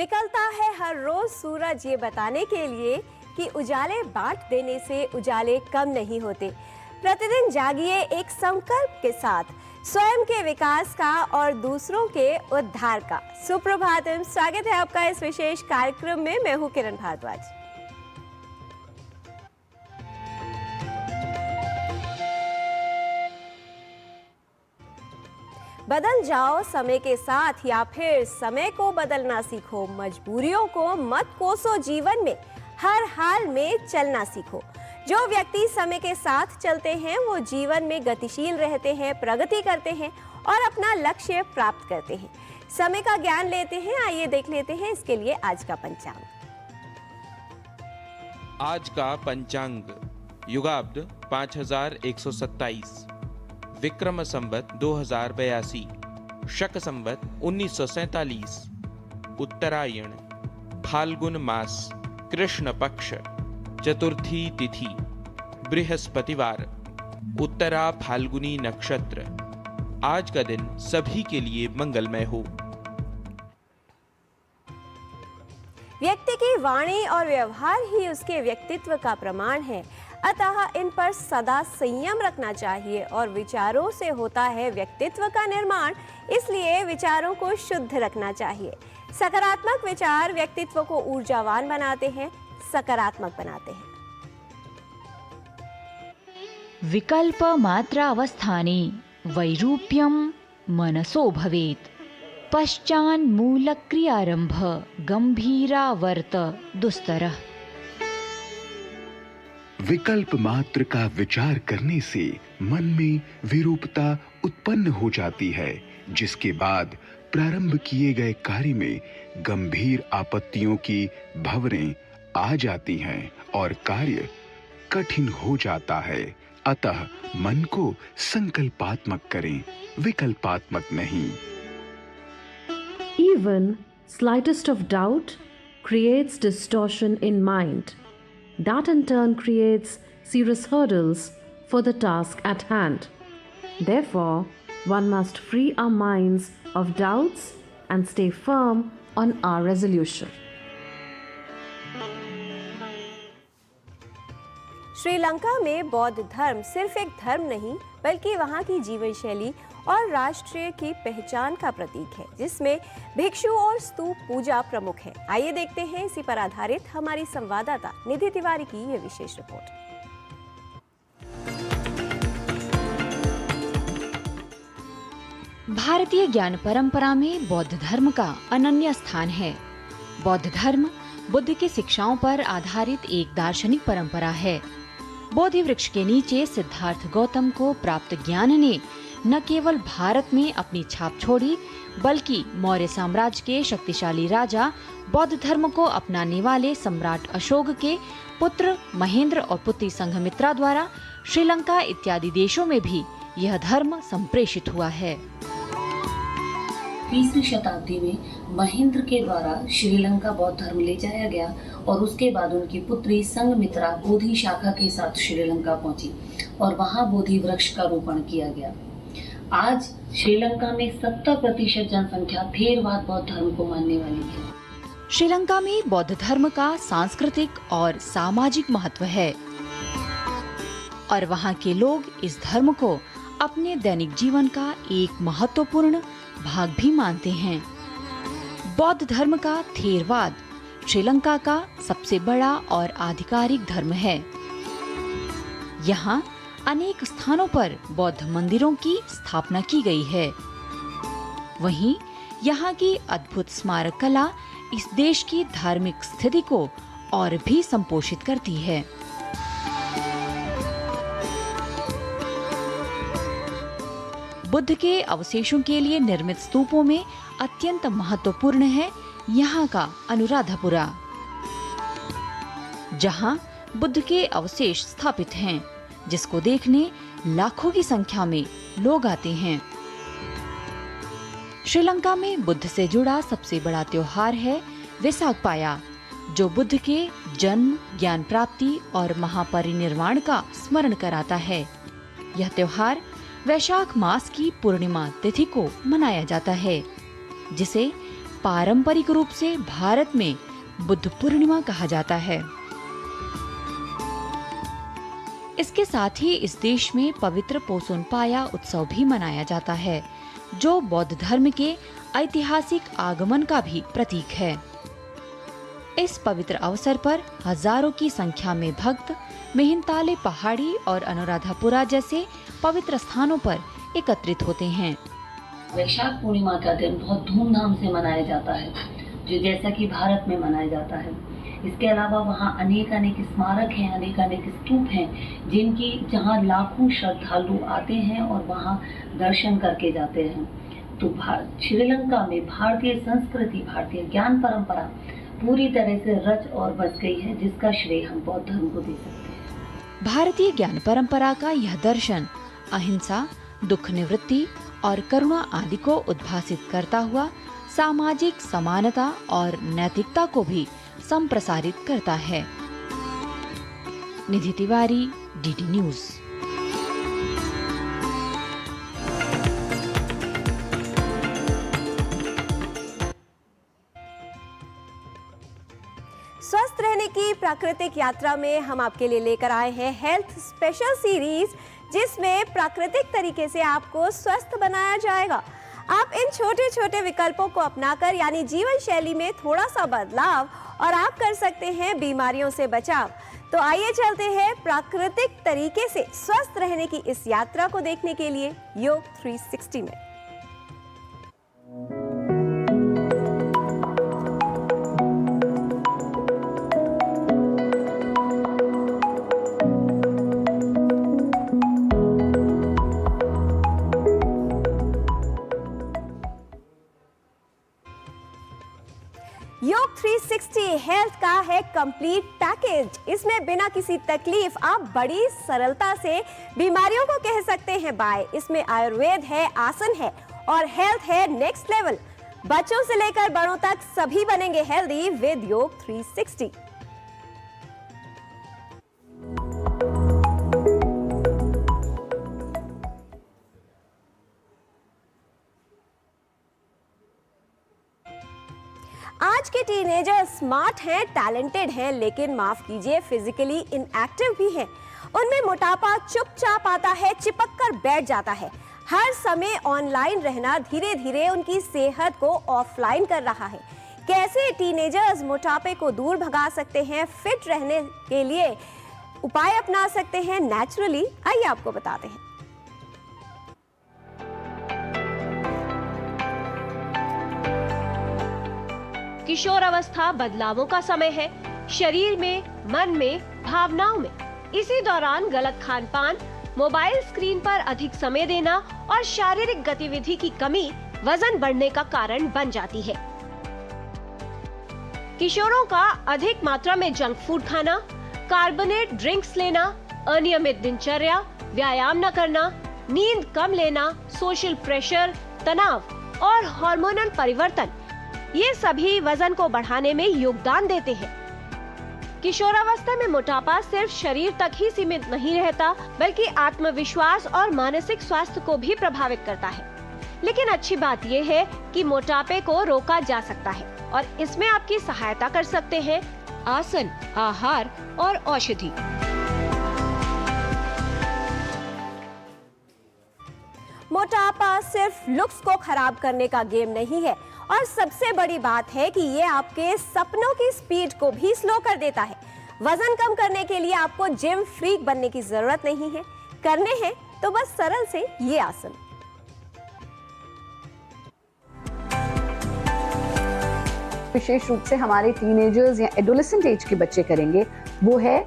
निकलता है हर रोज सूरज ये बताने के लिए कि उजाले बांट देने से उजाले कम नहीं होते। प्रतिदिन जागिए एक संकल्प के साथ स्वयं के विकास का और दूसरों के उद्धार का। सुप्रभातम, स्वागत है आपका इस विशेष कार्यक्रम में। मैं हूं किरण भारद्वाज। बदल जाओ समय के साथ या फिर समय को बदलना सीखो। मजबूरियों को मत कोसो, जीवन में हर हाल में चलना सीखो। जो व्यक्ति समय के साथ चलते हैं वो जीवन में गतिशील रहते हैं, प्रगति करते हैं और अपना लक्ष्य प्राप्त करते हैं। समय का ज्ञान लेते हैं। आइए देख लेते हैं इसके लिए आज का पंचांग। आज का पंचांग युगाब्द 5127, विक्रम संवत 2082, शक संवत 1947, उत्तरायण, फाल्गुन मास, कृष्ण पक्ष, चतुर्थी तिथि, बृहस्पतिवार, उत्तरा फाल्गुनी नक्षत्र। आज का दिन सभी के लिए मंगलमय हो। व्यक्ति की वाणी और व्यवहार ही उसके व्यक्तित्व का प्रमाण है, अतः इन पर सदा संयम रखना चाहिए। और विचारों से होता है व्यक्तित्व का निर्माण, इसलिए विचारों को शुद्ध रखना चाहिए। सकारात्मक विचार व्यक्तित्व को ऊर्जावान बनाते हैं, सकारात्मक बनाते हैं। विकल्प मात्रावस्थाने वैरूप्यं मनसो भवेत्। पश्चान्मूल क्रियारंभ गंभीरावर्त दुस्तरः। विकल्प मात्र का विचार करने से मन में विरूपता उत्पन्न हो जाती है, जिसके बाद प्रारंभ किए गए कार्य में गंभीर आपत्तियों की भंवरें आ जाती हैं और कार्य कठिन हो जाता है। अतः मन को संकल्पात्मक करें, विकल्पात्मक नहीं। Even slightest of doubt creates distortion in mind. That in turn creates serious hurdles for the task at hand. Therefore, one must free our minds of doubts and stay firm on our resolution. Sri Lanka में बौद्ध धर्म सिर्फ एक धर्म नहीं बल्कि वहाँ की जीवन शैली और राष्ट्र की पहचान का प्रतीक है, जिसमें भिक्षु और स्तूप पूजा प्रमुख है। आइए देखते हैं इसी पर आधारित हमारी संवाददाता निधि तिवारी की ये विशेष रिपोर्ट। भारतीय ज्ञान परंपरा में बौद्ध धर्म का अनन्य स्थान है। बौद्ध धर्म बुद्ध की शिक्षाओं पर आधारित एक दार्शनिक परंपरा है। बोधि वृक्ष के नीचे सिद्धार्थ गौतम को प्राप्त ज्ञान ने न केवल भारत में अपनी छाप छोड़ी, बल्कि मौर्य साम्राज्य के शक्तिशाली राजा, बौद्ध धर्म को अपनाने वाले सम्राट अशोक के पुत्र महेंद्र और पुत्री संघमित्रा द्वारा श्रीलंका इत्यादि देशों में भी यह धर्म संप्रेषित हुआ है। 20वीं शताब्दी में महेंद्र के द्वारा श्रीलंका बौद्ध धर्म ले जाया गया और उसके बाद उनकी पुत्री संघमित्रा बोधि शाखा के साथ श्रीलंका पहुंची और वहां बोधि वृक्ष का रोपण किया गया। आज श्रीलंका में 70% जनसंख्या थेरवाद बौद्ध धर्म को मानने वाली है। श्रीलंका में बौद्ध धर्म का सांस्कृतिक और सामाजिक महत्व है और वहाँ के लोग इस धर्म को अपने दैनिक जीवन का एक महत्वपूर्ण भाग भी मानते हैं। बौद्ध धर्म का थेरवाद श्रीलंका का सबसे बड़ा और आधिकारिक धर्म है। यहाँ अनेक स्थानों पर बौद्ध मंदिरों की स्थापना की गई है। वहीं यहाँ की अद्भुत स्मारक कला इस देश की धार्मिक स्थिति को और भी संपोषित करती है। बुद्ध के अवशेषों के लिए निर्मित स्तूपों में अत्यंत महत्वपूर्ण है यहाँ का अनुराधापुरा, जहाँ बुद्ध के अवशेष स्थापित हैं, जिसको देखने लाखों की संख्या में लोग आते हैं। श्रीलंका में बुद्ध से जुड़ा सबसे बड़ा त्योहार है वेसाक पाया, जो बुद्ध के जन्म, ज्ञान प्राप्ति और महापरिनिर्वाण का स्मरण कराता है। यह त्योहार वैशाख मास की पूर्णिमा तिथि को मनाया जाता है, जिसे पारंपरिक रूप से भारत में बुद्ध पूर्णिमा कहा जाता है। इसके साथ ही इस देश में पवित्र पोसोन पाया उत्सव भी मनाया जाता है, जो बौद्ध धर्म के ऐतिहासिक आगमन का भी प्रतीक है। इस पवित्र अवसर पर हजारों की संख्या में भक्त मेहनताले पहाड़ी और अनुराधापुरा जैसे पवित्र स्थानों पर एकत्रित होते हैं। वैशाख पूर्णिमा का दिन बहुत धूमधाम से मनाया जाता है, जो जैसा कि भारत में मनाया जाता है। इसके अलावा वहाँ अनेक स्मारक हैं, अनेक स्तूप हैं, जहाँ लाखों श्रद्धालु आते हैं और वहाँ दर्शन करके जाते हैं। तो श्रीलंका में भारतीय संस्कृति, भारतीय ज्ञान परंपरा पूरी तरह से रच और बस गई है, जिसका श्रेय हम बौद्ध धर्म को दे सकते हैं। भारतीय ज्ञान परंपरा का यह दर्शन अहिंसा, दुख निवृत्ति और करुणा आदि को उद्भासित करता हुआ सामाजिक समानता और नैतिकता को भी संप्रसारित करता है। निधि तिवारी, डीडी न्यूज। स्वस्थ रहने की प्राकृतिक यात्रा में हम आपके लिए लेकर आए हैं हेल्थ स्पेशल सीरीज, जिसमें प्राकृतिक तरीके से आपको स्वस्थ बनाया जाएगा। आप इन छोटे छोटे विकल्पों को अपनाकर यानी जीवन शैली में थोड़ा सा बदलाव और आप कर सकते हैं बीमारियों से बचाव। तो आइए चलते हैं प्राकृतिक तरीके से स्वस्थ रहने की इस यात्रा को देखने के लिए योग 360 में। योग 360 हेल्थ का है कंप्लीट पैकेज। इसमें बिना किसी तकलीफ आप बड़ी सरलता से बीमारियों को कह सकते हैं बाय। इसमें आयुर्वेद है, आसन है और हेल्थ है नेक्स्ट लेवल। बच्चों से लेकर बड़ों तक सभी बनेंगे हेल्दी विद योग 360। आज के टीनेजर स्मार्ट हैं, टैलेंटेड हैं, लेकिन माफ कीजिए फिजिकली इनएक्टिव भी हैं। उनमें मोटापा चुपचाप आता है, चिपक कर बैठ जाता है। हर समय ऑनलाइन रहना धीरे धीरे उनकी सेहत को ऑफलाइन कर रहा है। कैसे टीनेजर्स मोटापे को दूर भगा सकते हैं, फिट रहने के लिए उपाय अपना सकते हैं नेचुरली, आइए आपको बताते हैं। किशोर अवस्था बदलावों का समय है, शरीर में, मन में, भावनाओं में। इसी दौरान गलत खान पान, मोबाइल स्क्रीन पर अधिक समय देना और शारीरिक गतिविधि की कमी वजन बढ़ने का कारण बन जाती है। किशोरों का अधिक मात्रा में जंक फूड खाना, कार्बोनेट ड्रिंक्स लेना, अनियमित दिनचर्या, व्यायाम न करना, नींद कम लेना, सोशल प्रेशर, तनाव और हार्मोनल परिवर्तन, ये सभी वजन को बढ़ाने में योगदान देते हैं। किशोरावस्था में मोटापा सिर्फ शरीर तक ही सीमित नहीं रहता, बल्कि आत्मविश्वास और मानसिक स्वास्थ्य को भी प्रभावित करता है। लेकिन अच्छी बात यह है कि मोटापे को रोका जा सकता है और इसमें आपकी सहायता कर सकते हैं आसन, आहार और औषधि। मोटापा सिर्फ लुक्स को खराब करने का गेम नहीं है और सबसे बड़ी बात है कि ये आपके सपनों की स्पीड को भी स्लो कर देता है। वजन कम करने के लिए आपको जिम फ्रीक बनने की जरूरत नहीं है, करने हैं तो बस सरल से ये आसन। विशेष रूप से हमारे टीनेजर्स या एडोलेसेंट एज के बच्चे करेंगे, वो है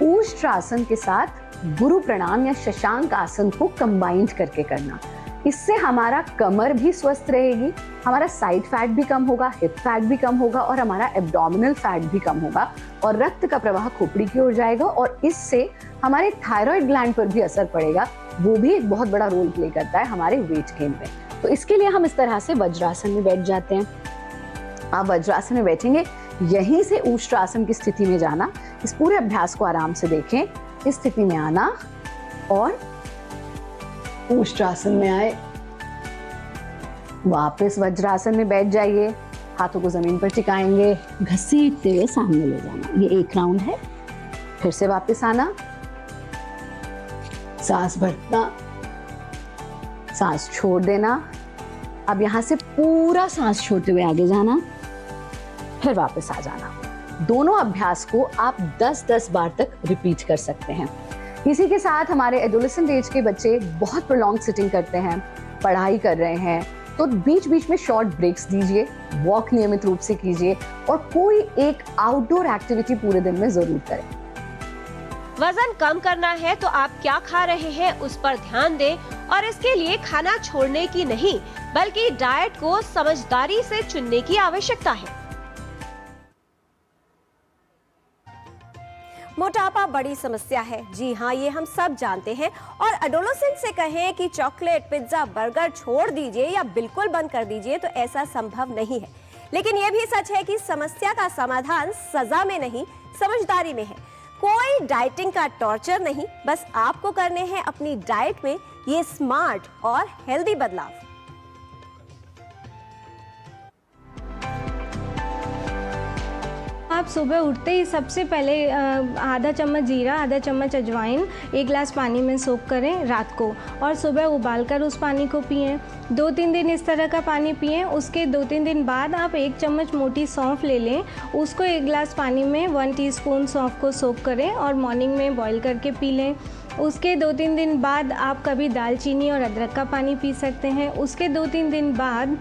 ऊष्ट्रासन के साथ गुरु प्रणाम या शशांक आसन को कंबाइंड करके करना। इससे हमारा कमर भी स्वस्थ रहेगी, हमारा साइड फैट भी कम होगा, हिप फैट भी कम होगा और हमारा एब्डोमिनल फैट भी कम होगा और रक्त का प्रवाह खोपड़ी की ओर जाएगा और इससे हमारे थायराइड ग्लैंड पर भी असर पड़ेगा। वो भी एक बहुत बड़ा रोल प्ले करता है हमारे वेट गेन में। तो इसके लिए हम इस तरह से वज्रासन में बैठ जाते हैं। आप वज्रासन में बैठेंगे, यहीं से ऊष्ट्रासन की स्थिति में जाना। इस पूरे अभ्यास को आराम से देखें। इस स्थिति में आना और ऊष्ट्रासन में आए, वापस वज्रासन में बैठ जाइए, हाथों को जमीन पर टिकाएंगे, घसीटते हुए सामने ले जाना। ये एक राउंड है। फिर से वापस आना, सांस भरना, सांस छोड़ देना। अब यहां से पूरा सांस छोड़ते हुए आगे जाना, फिर वापस आ जाना। दोनों अभ्यास को आप 10-10 बार तक रिपीट कर सकते हैं। इसी के साथ हमारे एडोलेसेंट एज के बच्चे बहुत प्रोलॉन्ग सिटिंग करते हैं, पढ़ाई कर रहे हैं, तो बीच बीच में शॉर्ट ब्रेक्स दीजिए, वॉक नियमित रूप से कीजिए और कोई एक आउटडोर एक्टिविटी पूरे दिन में जरूर करें। वजन कम करना है तो आप क्या खा रहे हैं उस पर ध्यान दें और इसके लिए खाना छोड़ने की नहीं बल्कि डाइट को समझदारी से चुनने की आवश्यकता है। मोटापा बड़ी समस्या है, जी हाँ, ये हम सब जानते हैं। और एडोलेसेंट से कहें कि चॉकलेट, पिज्जा, बर्गर छोड़ दीजिए या बिल्कुल बंद कर दीजिए तो ऐसा संभव नहीं है। लेकिन ये भी सच है कि समस्या का समाधान सजा में नहीं, समझदारी में है। कोई डाइटिंग का टॉर्चर नहीं, बस आपको करने हैं अपनी डाइट में ये स्मार्ट और हेल्दी बदलाव। आप सुबह उठते ही सबसे पहले आधा चम्मच जीरा, आधा चम्मच अजवाइन 1 गिलास पानी में सोख करें रात को और सुबह उबालकर उस पानी को पिएं। 2-3 दिन इस तरह का पानी पिएं। उसके 2-3 दिन बाद आप 1 चम्मच मोटी सौंफ ले लें, उसको 1 गिलास पानी में 1 टीस्पून सौंफ को सोख करें और मॉर्निंग में बॉईल करके पी लें। उसके 2-3 दिन बाद आप कभी दालचीनी और अदरक का पानी पी सकते हैं। उसके 2-3 दिन बाद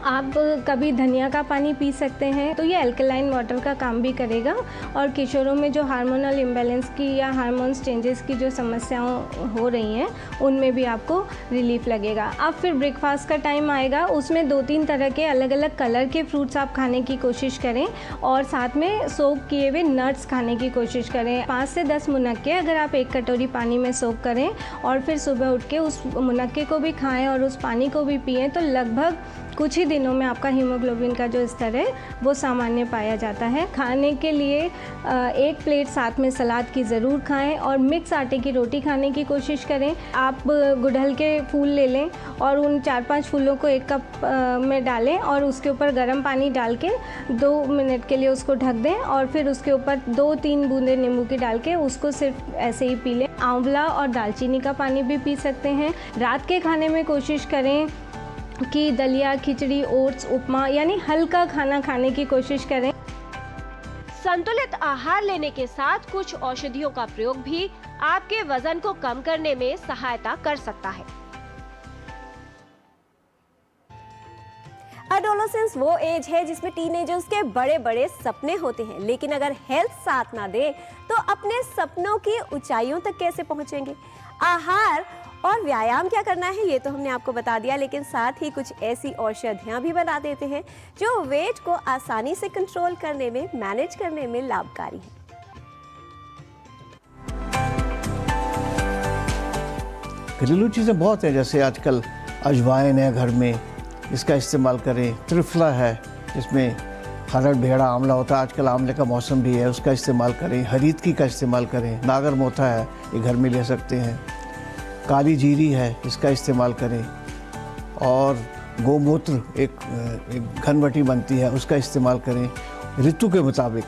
आप कभी धनिया का पानी पी सकते हैं। तो ये अल्कलाइन वाटर का काम भी करेगा और किशोरों में जो हार्मोनल इम्बैलेंस की या हार्मोन्स चेंजेस की जो समस्याएं हो रही हैं उनमें भी आपको रिलीफ लगेगा। अब फिर ब्रेकफास्ट का टाइम आएगा, उसमें 2-3 तरह के अलग अलग कलर के फ्रूट्स आप खाने की कोशिश करें और साथ में सोक किए हुए नट्स खाने की कोशिश करें। 5 से 10 मुनक्के अगर आप 1 कटोरी पानी में सोक करें और फिर सुबह उठ के उस मुनक्के को भी खाएँ और उस पानी को भी पिएँ तो लगभग कुछ ही दिनों में आपका हीमोग्लोबिन का जो स्तर है वो सामान्य पाया जाता है। खाने के लिए 1 प्लेट साथ में सलाद की ज़रूर खाएं और मिक्स आटे की रोटी खाने की कोशिश करें। आप गुड़हल के फूल ले लें और उन 4-5 फूलों को 1 कप में डालें और उसके ऊपर गर्म पानी डाल के 2 मिनट के लिए उसको ढक दें और फिर उसके ऊपर 2-3 बूंदे नींबू की डाल के उसको सिर्फ ऐसे ही पी लें। आंवला और दालचीनी का पानी भी पी सकते हैं। रात के खाने में कोशिश करें कि दलिया, खिचड़ी, ओट्स, उपमा यानी हल्का खाना खाने की कोशिश करें। संतुलित आहार लेने के साथ कुछ औषधियों का प्रयोग भी आपके वजन को कम करने में सहायता कर सकता है। एडोलेसेंस वो एज है जिसमें टीनेजर्स के बड़े बड़े सपने होते हैं, लेकिन अगर हेल्थ साथ ना दे तो अपने सपनों की ऊंचाइयों तक कैसे पहुंचेंगे। आहार और व्यायाम क्या करना है ये तो हमने आपको बता दिया, लेकिन साथ ही कुछ ऐसी औषधियां भी बना देते हैं जो वेट को आसानी से कंट्रोल करने में, मैनेज करने में लाभकारी है। घरेलू चीज़ें बहुत हैं, जैसे आजकल अजवाइन है घर में, इसका इस्तेमाल करें। त्रिफला है जिसमें हरड़, भेड़ा, आंवला होता है, आजकल आंवले का मौसम भी है, उसका इस्तेमाल करें। हरीतकी का इस्तेमाल करें। नागर मोथा है, ये घर में ले सकते हैं। काली जीरी है, इसका इस्तेमाल करें। और गोमूत्र एक घनवटी बनती है, उसका इस्तेमाल करें। ऋतु के मुताबिक,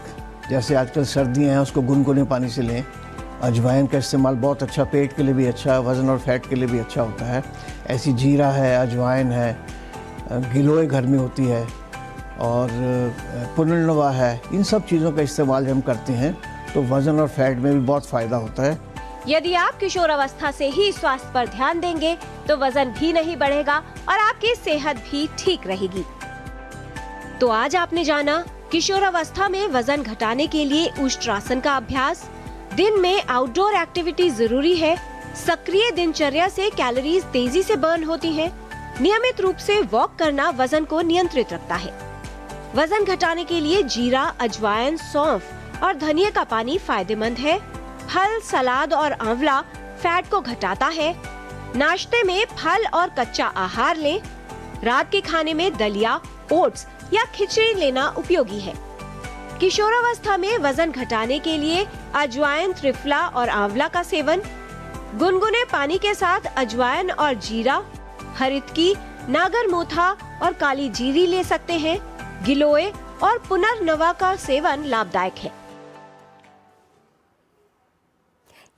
जैसे आजकल सर्दियाँ हैं उसको गुनगुने पानी से लें। अजवाइन का इस्तेमाल बहुत अच्छा, पेट के लिए भी अच्छा है, वज़न और फैट के लिए भी अच्छा होता है। ऐसी जीरा है, अजवाइन है, गिलोय घर में होती है और पुनर्नवा है। इन सब चीज़ों का इस्तेमाल जब हम करते हैं तो वज़न और फैट में भी बहुत फ़ायदा होता है। यदि आप किशोरावस्था से ही स्वास्थ्य पर ध्यान देंगे तो वजन भी नहीं बढ़ेगा और आपकी सेहत भी ठीक रहेगी। तो आज आपने जाना किशोरावस्था में वजन घटाने के लिए उष्ट्रासन का अभ्यास, दिन में आउटडोर एक्टिविटी जरूरी है, सक्रिय दिनचर्या से कैलोरीज तेजी से बर्न होती हैं, नियमित रूप से वॉक करना वजन को नियंत्रित रखता है। वजन घटाने के लिए जीरा, अजवाइन, सौंफ और धनिया का पानी फायदेमंद है। फल, सलाद और आंवला फैट को घटाता है। नाश्ते में फल और कच्चा आहार लें। रात के खाने में दलिया, ओट्स या खिचड़ी लेना उपयोगी है। किशोरावस्था में वजन घटाने के लिए अजवाइन, त्रिफला और आंवला का सेवन, गुनगुने पानी के साथ अजवाइन और जीरा, हरितकी, नागर मोथा और काली जीरी ले सकते हैं। गिलोय और पुनर्नवा का सेवन लाभदायक है।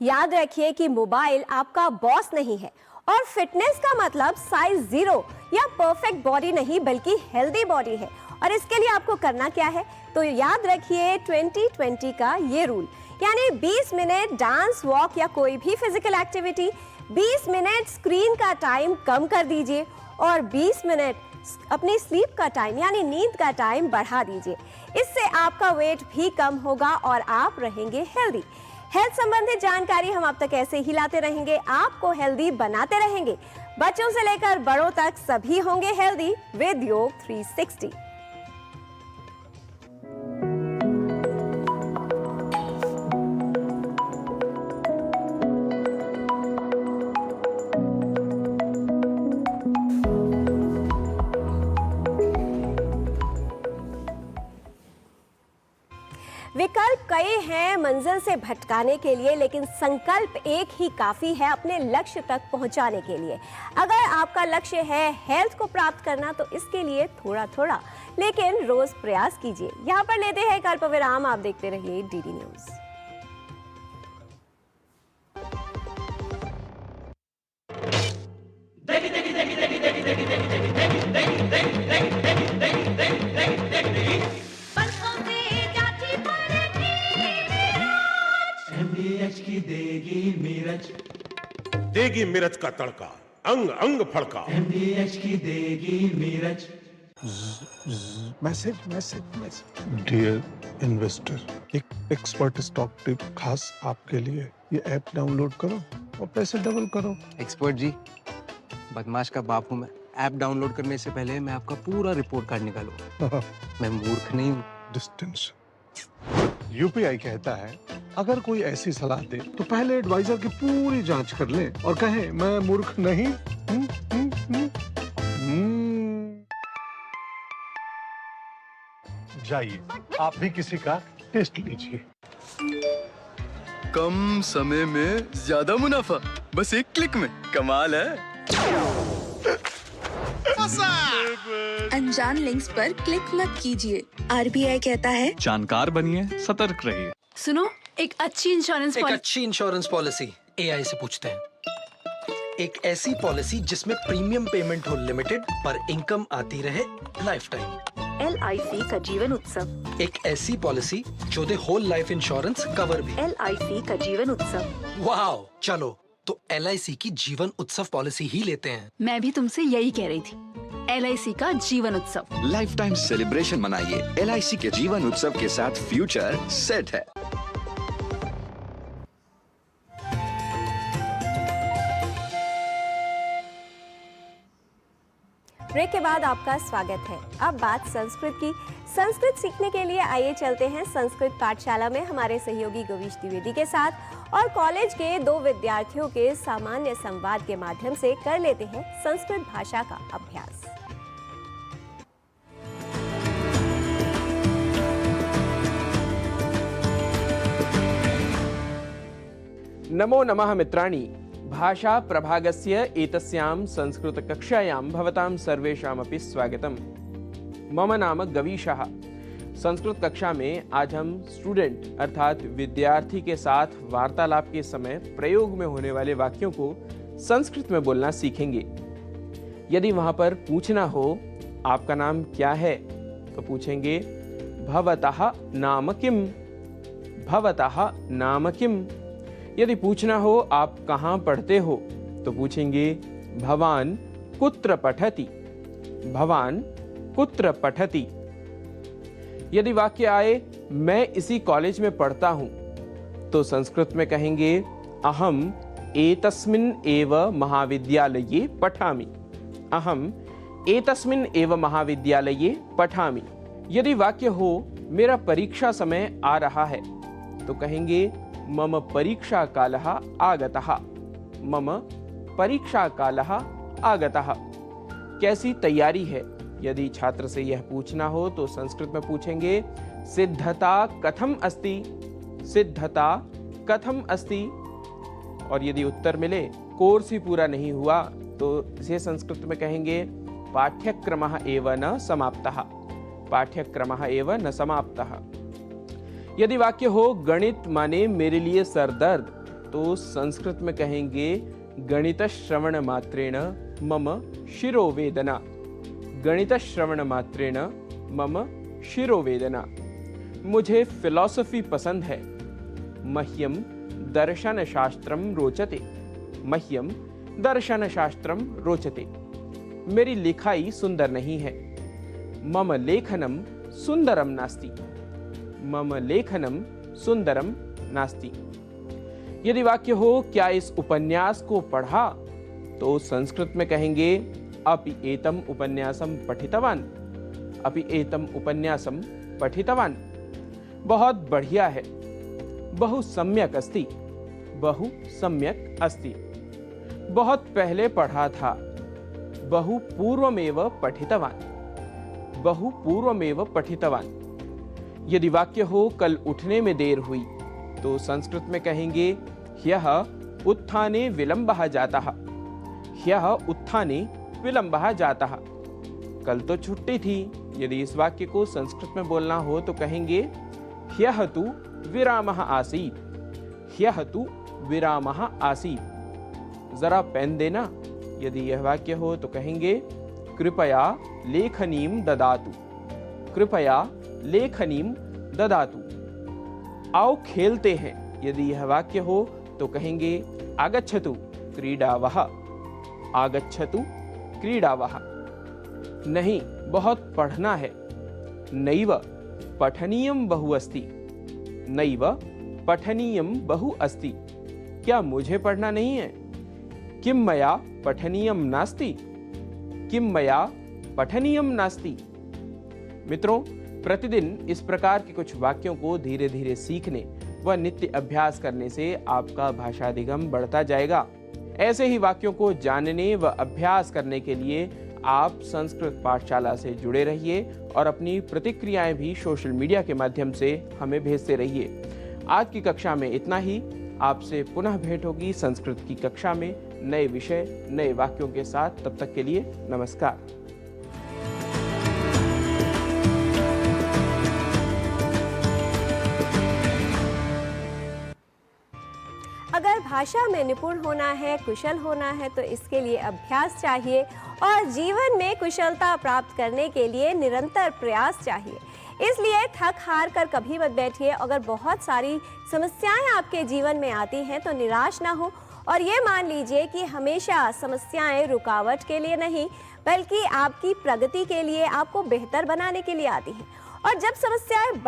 याद रखिए कि मोबाइल आपका बॉस नहीं है और फिटनेस का मतलब साइज 0 या परफेक्ट बॉडी नहीं बल्कि हेल्दी बॉडी है। और इसके लिए आपको करना क्या है, तो याद रखिए 20-20 का ये रूल, यानी 20 मिनट डांस, वॉक या कोई भी फिजिकल एक्टिविटी, 20 मिनट स्क्रीन का टाइम कम कर दीजिए और 20 मिनट अपनी स्लीप का टाइम यानी नींद का टाइम बढ़ा दीजिए। इससे आपका वेट भी कम होगा और आप रहेंगे हेल्दी। हेल्थ संबंधित जानकारी हम आप तक ऐसे ही लाते रहेंगे, आपको हेल्दी बनाते रहेंगे। बच्चों से लेकर बड़ों तक सभी होंगे हेल्दी विद योग 360। विकल्प कई हैं मंजिल से भटकाने के लिए, लेकिन संकल्प एक ही काफी है अपने लक्ष्य तक पहुंचाने के लिए। अगर आपका लक्ष्य है हेल्थ को प्राप्त करना तो इसके लिए थोड़ा थोड़ा लेकिन रोज प्रयास कीजिए। यहाँ पर लेते हैं अल्प विराम, आप देखते रहिए डीडी न्यूज। देगी मिर्च का तड़का, अंग अंग फड़का। MDH की Deggi Mirch. Message message message. Dear investor, एक एक्सपर्ट स्टॉक टिप खास आपके लिए। ये ऐप डाउनलोड करो और पैसे डबल करो। एक्सपर्ट जी, बदमाश का बाप हूँ मैं। ऐप डाउनलोड करने से पहले मैं आपका पूरा रिपोर्ट कार्ड निकालूंगा। मैं मूर्ख नहीं हूँ। डिस्टेंस। यूपीआई कहता है अगर कोई ऐसी सलाह दे तो पहले एडवाइजर की पूरी जांच कर ले और कहे मैं मूर्ख नहीं। जाइए आप भी किसी का टेस्ट लीजिए। कम समय में ज्यादा मुनाफा, बस एक क्लिक में। कमाल है। अनजान लिंक्स पर क्लिक मत कीजिए। आरबीआई कहता है जानकार बनिए, सतर्क रहिए। सुनो, एक अच्छी इंश्योरेंस पॉलिसी एआई से पूछते हैं। एक ऐसी पॉलिसी जिसमें प्रीमियम पेमेंट हो लिमिटेड पर इनकम आती रहे लाइफ टाइम। LIC का जीवन उत्सव। एक ऐसी पॉलिसी जो दे होल लाइफ इंश्योरेंस कवर भी। LIC का जीवन उत्सव। वाओ, चलो तो LIC की जीवन उत्सव पॉलिसी ही लेते हैं। मैं भी तुमसे यही कह रही थी। LIC का Jeevan Utsav. Life time celebration मनाइए। LIC के जीवन उत्सव के साथ फ्यूचर सेट है। ब्रेक के बाद आपका स्वागत है। अब बात संस्कृत की। संस्कृत सीखने के लिए आइए चलते हैं संस्कृत पाठशाला में हमारे सहयोगी गवीश द्विवेदी के साथ और कॉलेज के 2 विद्यार्थियों के सामान्य संवाद के माध्यम से कर लेते हैं संस्कृत भाषा का अभ्यास। नमो नमः मित्राणि। भाषा प्रभागस्य एतस्यां संस्कृत कक्षायां भवतां सर्वेषामपि स्वागतम्। मम नाम गवीशः। संस्कृत कक्षा में आज हम स्टूडेंट अर्थात विद्यार्थी के साथ वार्तालाप के समय प्रयोग में होने वाले वाक्यों को संस्कृत में बोलना सीखेंगे। यदि वहां पर पूछना हो आपका नाम क्या है तो पूछेंगे भवतः नाम किम, भवतः नाम किम। यदि पूछना हो आप कहाँ पढ़ते हो तो पूछेंगे भवान कुत्र पठति, भवान कुत्र पठति। यदि वाक्य आए मैं इसी कॉलेज में पढ़ता हूं तो संस्कृत में कहेंगे अहम एतस्मिन् एव महाविद्यालये पठामि, अहम एतस्मिन् एव महाविद्यालये पठामि। यदि वाक्य हो मेरा परीक्षा समय आ रहा है तो कहेंगे मम परीक्षा कालः आगतः, मम परीक्षा कालः आगतः। कैसी तैयारी है यदि छात्र से यह पूछना हो तो संस्कृत में पूछेंगे सिद्धता कथम अस्ति, सिद्धता कथम अस्ति। और यदि उत्तर मिले कोर्स ही पूरा नहीं हुआ तो इसे संस्कृत में कहेंगे पाठ्यक्रमः एव न समाप्तः, पाठ्यक्रमः एव न समाप्तः। यदि वाक्य हो गणित माने मेरे लिए सरदर्द, तो संस्कृत में कहेंगे गणित श्रवण मात्रेण मम शिरोवेदना। गणित श्रवण मात्रेण मम शिरोवेदना। मुझे फिलॉसफी पसंद है। मह्यम दर्शन शास्त्रम रोचते। मह्यम दर्शन शास्त्रम रोचते। मेरी लिखाई सुंदर नहीं है। मम लेखनम सुंदरम नास्ति। मम लेखनम सुंदरम नास्ति। यदि वाक्य हो क्या इस उपन्यास को पढ़ा, तो संस्कृत में कहेंगे अपि एतम उपन्यासम पठितवान। अपि एतम उपन्यासम पठितवान। बहुत बढ़िया है। बहु सम्यक अस्ति। बहु सम्यक अस्ति। बहुत पहले पढ़ा था। बहु पूर्वमेव पठितवान। बहु पूर्वमेव पठितवान। यदि वाक्य हो कल उठने में देर हुई, तो संस्कृत में कहेंगे ह्यः उत्थाने विलंबः जातः। ह्यः उत्थाने विलंबः जातः। कल तो छुट्टी थी। यदि इस वाक्य को संस्कृत में बोलना हो तो कहेंगे ह्यः तु विरामः आसीत्। ह्यः तु विरामः आसीत्। जरा पेन देना। यदि यह वाक्य हो तो कहेंगे कृपया लेखनीम ददातु। कृपया लेखनीम ददातु। आओ खेलते हैं। यदि यह वाक्य हो तो कहेंगे आगच्छतु क्रीडावः। आगच्छतु क्रीडावः। नहीं, बहुत पढ़ना है। नैव पठनीयं बहु अस्ति। नैव पठनीयं बहु अस्ति। क्या मुझे पढ़ना नहीं है? किम मया पठनीयं नास्ति। किम मया पठनीयं नास्ति। मित्रों, प्रतिदिन इस प्रकार के कुछ वाक्यों को धीरे धीरे सीखने व नित्य अभ्यास करने से आपका भाषाधिगम बढ़ता जाएगा। ऐसे ही वाक्यों को जानने व अभ्यास करने के लिए आप संस्कृत पाठशाला से जुड़े रहिए और अपनी प्रतिक्रियाएं भी सोशल मीडिया के माध्यम से हमें भेजते रहिए। आज की कक्षा में इतना ही। आपसे पुनः भेंट होगी संस्कृत की कक्षा में नए विषय, नए वाक्यों के साथ। तब तक के लिए नमस्कार। अगर भाषा में निपुण होना है, कुशल होना है, तो इसके लिए अभ्यास चाहिए और जीवन में कुशलता प्राप्त करने के लिए निरंतर प्रयास चाहिए। इसलिए थक हार कर कभी मत बैठिए। अगर बहुत सारी समस्याएं आपके जीवन में आती हैं तो निराश ना हो और ये मान लीजिए कि हमेशा समस्याएं रुकावट के लिए नहीं, बल्कि आपकी प्रगति के लिए, आपको बेहतर बनाने के लिए आती हैं। और जब समस्याएं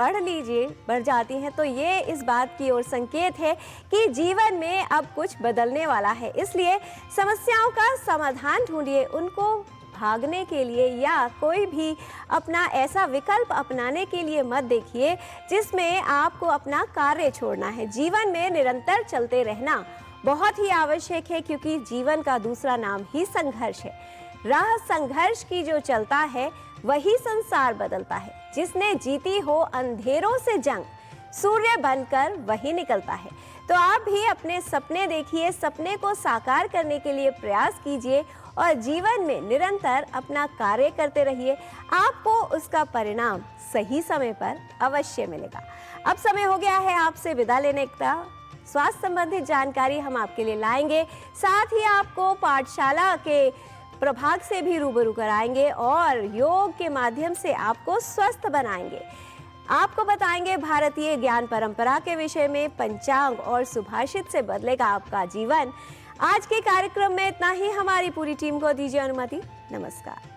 बढ़ जाती हैं तो ये इस बात की ओर संकेत है कि जीवन में अब कुछ बदलने वाला है। इसलिए समस्याओं का समाधान ढूंढिए, उनको भागने के लिए या कोई भी अपना ऐसा विकल्प अपनाने के लिए मत देखिए जिसमें आपको अपना कार्य छोड़ना है। जीवन में निरंतर चलते रहना बहुत ही आवश्यक है, क्योंकि जीवन का दूसरा नाम ही संघर्ष है। राह संघर्ष की जो चलता है वही संसार बदलता है। जिसने जीती हो अंधेरों से जंग, सूर्य बनकर वही निकलता है। तो आप भी अपने सपने देखिए, सपने को साकार करने के लिए प्रयास कीजिए और जीवन में निरंतर अपना कार्य करते रहिए। आपको उसका परिणाम सही समय पर अवश्य मिलेगा। अब समय हो गया है आपसे विदा लेने का। स्वास्थ्य संबंधित जानकारी हम आपके लिए लाएंगे, साथ ही आपको पाठशाला के प्रभाग से भी रूबरू कराएंगे और योग के माध्यम से आपको स्वस्थ बनाएंगे। आपको बताएंगे भारतीय ज्ञान परंपरा के विषय में, पंचांग और सुभाषित से बदलेगा आपका जीवन। आज के कार्यक्रम में इतना ही। हमारी पूरी टीम को दीजिए अनुमति। नमस्कार।